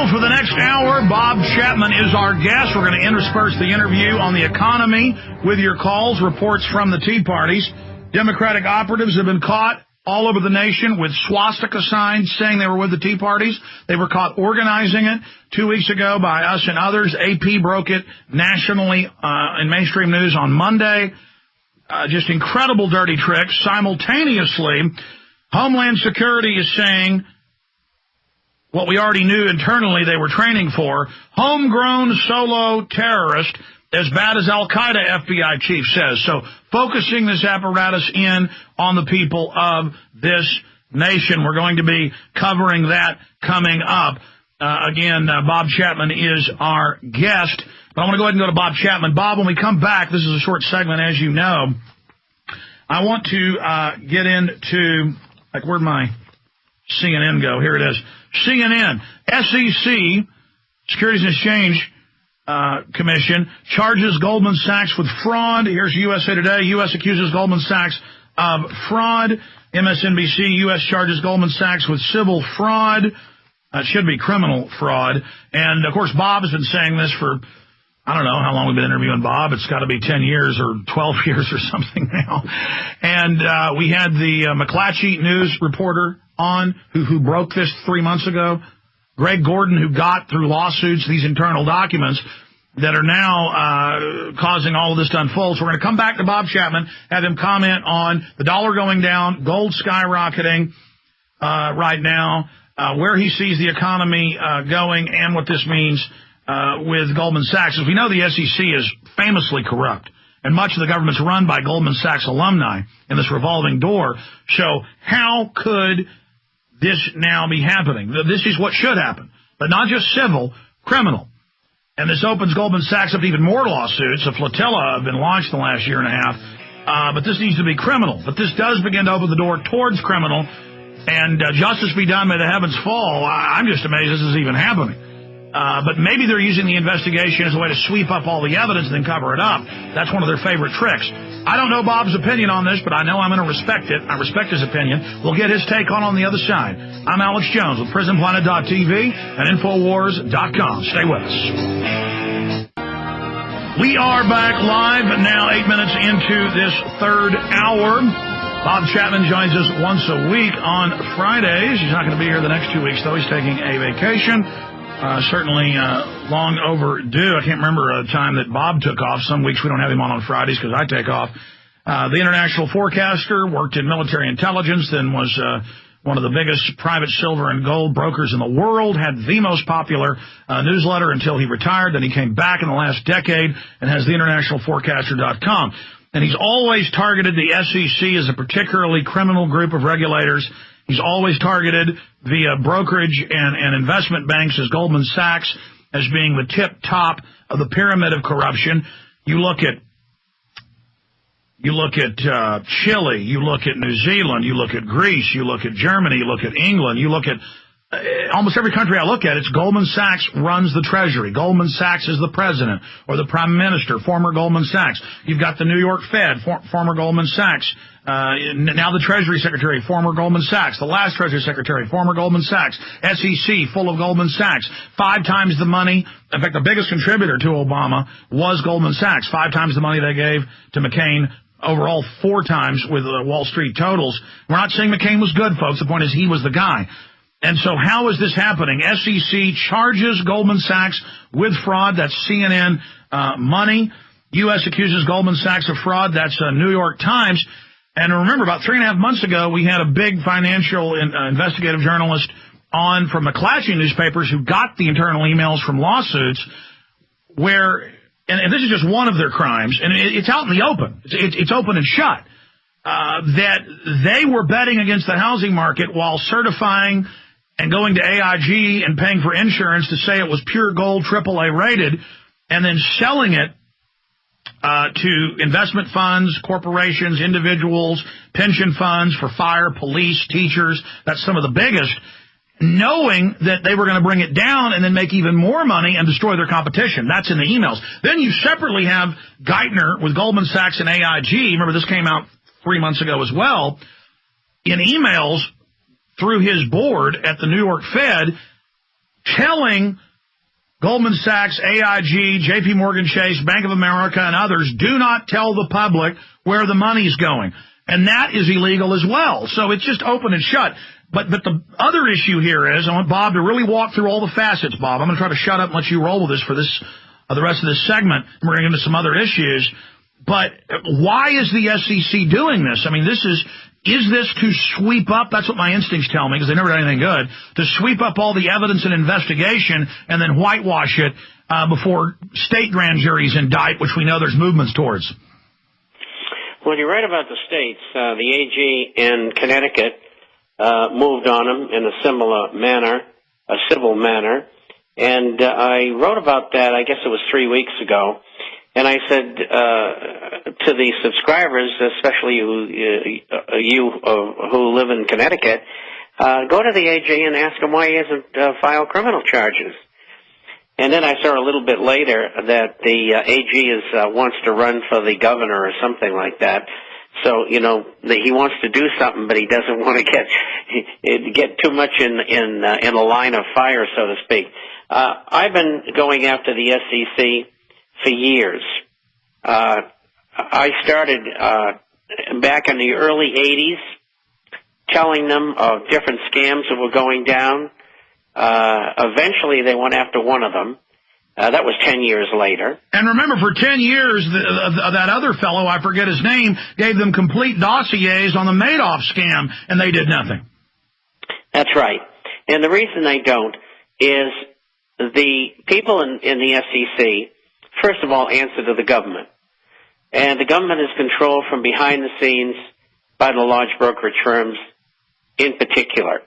Well, for the next hour, Bob Chapman is our guest. We're going to intersperse the interview on the economy with your calls, reports from the Tea Parties. Democratic operatives have been caught all over the nation with swastika signs saying they were with the Tea Parties. They were caught organizing it 2 weeks ago by us and others. AP broke it nationally in mainstream news on Monday. Just incredible dirty tricks. Simultaneously, Homeland Security is saying what we already knew internally they were training for, homegrown solo terrorist, as bad as Al-Qaeda, FBI chief says. So focusing this apparatus in on the people of this nation. We're going to be covering that coming up. Again, Bob Chapman is our guest. But I want to go ahead and go to Bob Chapman. Bob, when we come back, this is a short segment, as you know. I want to get into, like, where'd my CNN go? Here it is. CNN, SEC, Securities and Exchange Commission, charges Goldman Sachs with fraud. Here's USA Today. U.S. accuses Goldman Sachs of fraud. MSNBC, U.S. charges Goldman Sachs with civil fraud. It should be criminal fraud. And, of course, Bob has been saying this for, I don't know how long we've been interviewing Bob. It's got to be 10 years or 12 years or something now. And we had the McClatchy News reporter on who broke this 3 months ago. Greg Gordon, who got through lawsuits these internal documents that are now causing all of this to unfold. So we're going to come back to Bob Chapman, have him comment on the dollar going down, gold skyrocketing right now, where he sees the economy going, and what this means with Goldman Sachs. As we know, the SEC is famously corrupt, and much of the government's run by Goldman Sachs alumni in this revolving door. So how could this now be happening? This is what should happen, but not just civil, criminal. And this opens Goldman Sachs up to even more lawsuits. A flotilla have been launched in the last year and a half, but this needs to be criminal. But this does begin to open the door towards criminal, and justice be done, may the heavens fall. I'm just amazed this is even happening. But maybe they're using the investigation as a way to sweep up all the evidence and then cover it up. That's one of their favorite tricks. I don't know Bob's opinion on this, but I know I'm going to respect it. I respect his opinion. We'll get his take on the other side. I'm Alex Jones with PrisonPlanet.tv and Infowars.com. Stay with us. We are back live now, 8 minutes into this third hour. Bob Chapman joins us once a week on Fridays. He's not going to be here the next 2 weeks, though. He's taking a vacation. Certainly long overdue. I can't remember a time that Bob took off. Some weeks we don't have him on Fridays because I take off. The international forecaster, worked in military intelligence, then was one of the biggest private silver and gold brokers in the world, had the most popular newsletter until he retired. Then he came back in the last decade and has the internationalforecaster.com. And he's always targeted the SEC as a particularly criminal group of regulators. He's always targeted via brokerage and investment banks as Goldman Sachs as being the tip top of the pyramid of corruption. You look at Chile, you look at New Zealand, you look at Greece, you look at Germany, you look at England, you look at almost every country I look at, it's Goldman Sachs runs the Treasury. Goldman Sachs is the president or the prime minister, former Goldman Sachs. You've got the New York Fed, former Goldman Sachs. Now the Treasury Secretary, former Goldman Sachs. The last Treasury Secretary, former Goldman Sachs. SEC, full of Goldman Sachs. 5 times the money. In fact, the biggest contributor to Obama was Goldman Sachs. 5 times the money they gave to McCain. Overall, 4 times with Wall Street totals. We're not saying McCain was good, folks. The point is he was the guy. And so how is this happening? SEC charges Goldman Sachs with fraud. That's CNN money. U.S. accuses Goldman Sachs of fraud. That's New York Times. And remember, about 3.5 months ago, we had a big financial investigative journalist on from McClatchy newspapers who got the internal emails from lawsuits where, and this is just one of their crimes, and it's out in the open. It's open and shut. That they were betting against the housing market while certifying and going to AIG and paying for insurance to say it was pure gold, AAA rated, and then selling it to investment funds, corporations, individuals, pension funds for fire, police, teachers. That's some of the biggest, knowing that they were going to bring it down and then make even more money and destroy their competition. That's in the emails. Then you separately have Geithner with Goldman Sachs and AIG. Remember, this came out 3 months ago as well, in emails through his board at the New York Fed, telling Goldman Sachs, AIG, JP Morgan Chase, Bank of America, and others, do not tell the public where the money's going. And that is illegal as well. So it's just open and shut. But the other issue here is, I want Bob to really walk through all the facets, Bob. I'm going to try to shut up and let you roll with this for this the rest of this segment, and we're going to get into some other issues. But why is the SEC doing this? I mean, is this to sweep up, that's what my instincts tell me, because they never done anything good, to sweep up all the evidence and investigation and then whitewash it before state grand juries indict, which we know there's movements towards? Well, you're right about the states. The AG in Connecticut moved on them in a similar manner, a civil manner. And I wrote about that, I guess it was 3 weeks ago. And I said to the subscribers, especially you who live in Connecticut, go to the AG and ask him why he hasn't filed criminal charges. And then I saw a little bit later that the AG wants to run for the governor or something like that. So, you know, he wants to do something, but he doesn't want to get too much in the line of fire, so to speak. I've been going after the SEC for years. I started back in the early 80s telling them of different scams that were going down. Eventually they went after one of them. That was 10 years later. And remember, for 10 years, that other fellow, I forget his name, gave them complete dossiers on the Madoff scam, and they did nothing. That's right. And the reason they don't is the people in the SEC, first of all, answer to the government. And the government is controlled from behind the scenes by the large brokerage firms in particular.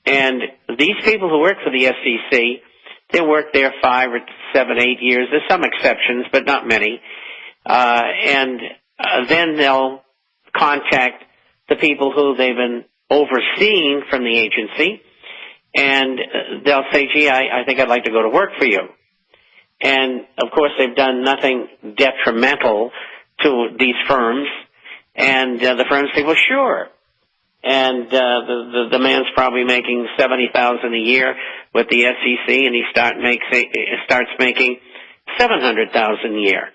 And these people who work for the SEC, they work there 5 or 7, 8 years. There's some exceptions, but not many. And then they'll contact the people who they've been overseeing from the agency, and they'll say, gee, I think I'd like to go to work for you. And, of course, they've done nothing detrimental to these firms, and the firms say, well, sure. And the man's probably making $70,000 a year with the SEC, and he starts making $700,000 a year.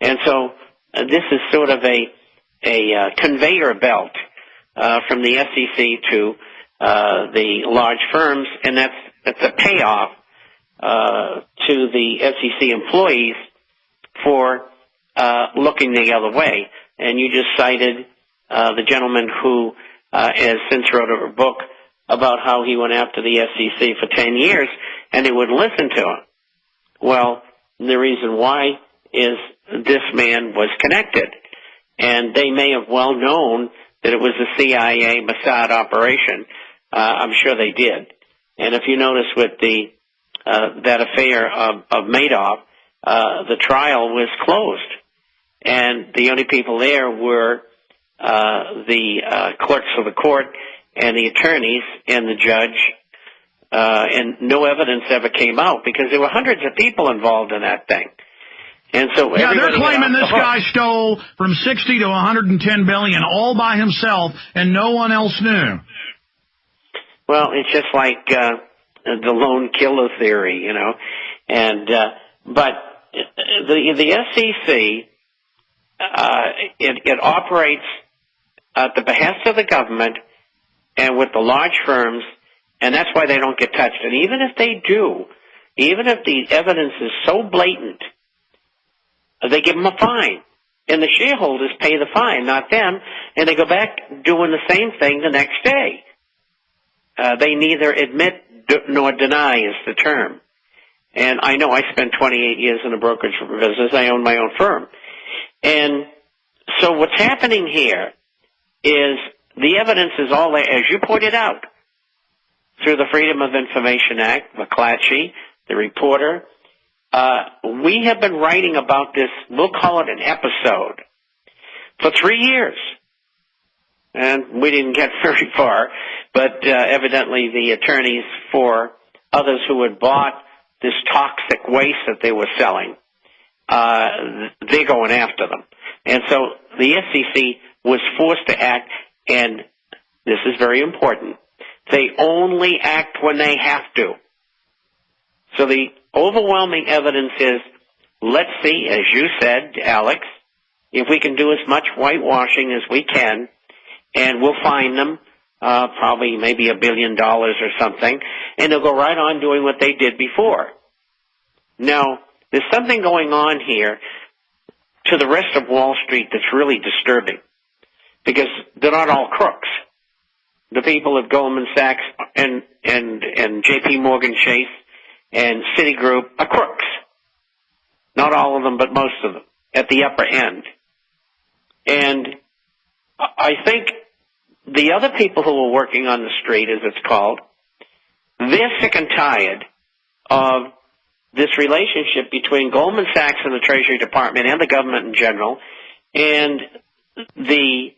And so this is sort of a conveyor belt from the SEC to the large firms, and that's a payoff to the SEC employees for looking the other way. And you just cited the gentleman who has since wrote a book about how he went after the SEC for 10 years, and they wouldn't listen to him. Well, the reason why is this man was connected, and they may have well known that it was a CIA Mossad operation. I'm sure they did. And if you notice with that affair of Madoff, the trial was closed, and the only people there were the clerks of the court and the attorneys and the judge, and no evidence ever came out because there were hundreds of people involved in that thing. And so they're claiming this guy stole from 60 to 110 billion all by himself, and no one else knew. Well, it's just like the lone killer theory, you know. And but the SEC it operates at the behest of the government and with the large firms, and that's why they don't get touched. And even if they do, even if the evidence is so blatant, they give them a fine. And the shareholders pay the fine, not them, and they go back doing the same thing the next day. They neither admit nor deny is the term. And I know I spent 28 years in the brokerage business. I own my own firm. And so what's happening here is the evidence is all there, as you pointed out, through the Freedom of Information Act, McClatchy, the reporter. We have been writing about this, we'll call it an episode, for 3 years. And we didn't get very far, but evidently the attorneys for others who had bought this toxic waste that they were selling, they're going after them. And so the SEC was forced to act, and this is very important. They only act when they have to. So the overwhelming evidence is, let's see, as you said, Alex, if we can do as much whitewashing as we can, and we'll find them, probably maybe $1 billion or something, and they'll go right on doing what they did before. Now, there's something going on here to the rest of Wall Street that's really disturbing, because they're not all crooks. The people at Goldman Sachs and J.P. Morgan Chase and Citigroup are crooks. Not all of them, but most of them, at the upper end. And I think the other people who are working on the street, as it's called, they're sick and tired of this relationship between Goldman Sachs and the Treasury Department and the government in general, and the